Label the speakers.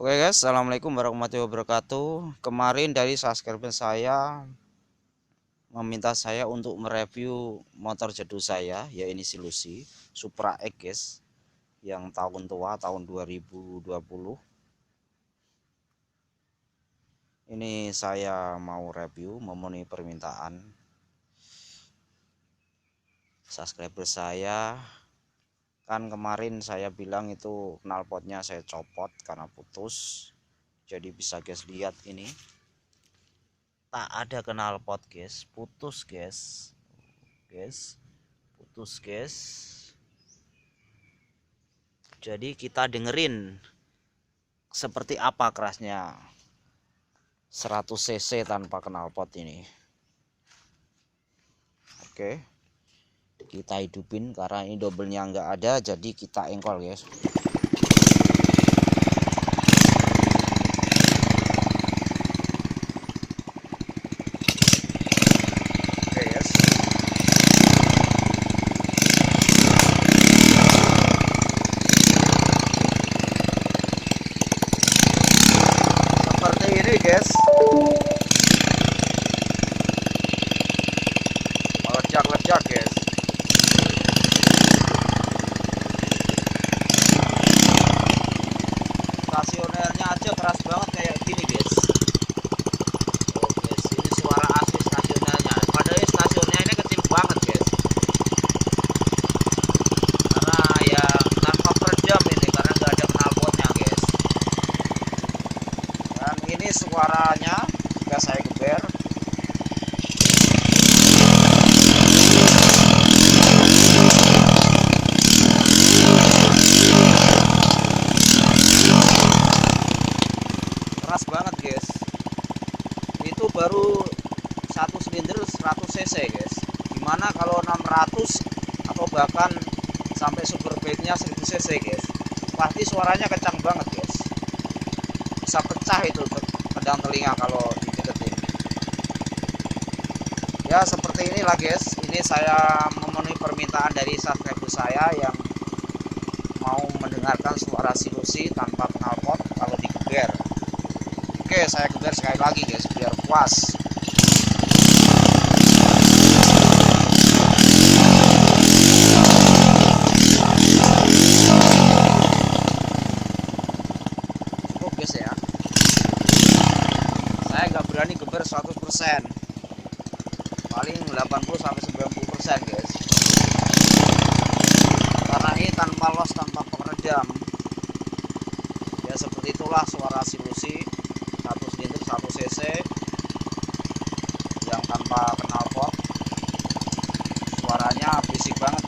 Speaker 1: Oke guys, assalamualaikum warahmatullahi wabarakatuh. Kemarin dari subscriber saya meminta saya untuk mereview motor jadul saya, ya ini si Lucy Supra X guys, yang tahun tua, tahun 2020. Ini saya mau review memenuhi permintaan subscriber saya. Kan kemarin saya bilang itu knalpotnya saya copot karena putus. Jadi bisa guys lihat ini, tak ada knalpot guys, putus guys, putus guys. Jadi kita dengerin seperti apa kerasnya 100 cc tanpa knalpot ini. Oke, kita hidupin karena ini doublenya nggak ada, jadi kita engkol guys. Seperti ini guys, meledak-ledak guys. Stasionernya aja keras banget kayak gini guys. Oh guys, ini suara asli stasionernya. Padahal stasionernya ini kecil banget guys, karena ya tanpa peredam ini, karena nggak ada knalpotnya guys. Dan ini suaranya jika saya geber, keras banget guys. Itu baru satu silinder 100 cc guys. Gimana kalau 600 atau bahkan sampai superbike-nya 1000 cc guys, pasti suaranya kencang banget guys, bisa pecah itu pedang telinga kalau dideketin. Ya seperti inilah guys, ini saya memenuhi permintaan dari subscriber saya yang mau mendengarkan suara si Lucy tanpa knalpot kalau digeber. Oke, saya geber sekali lagi guys biar puas. Cukup guys ya, saya nggak berani geber 100%, paling 80-90% guys, karena ini tanpa los, tanpa peredam. Ya seperti itulah suara si Lucy 1 silinder 1 cc yang tanpa knalpot. Suaranya berisik banget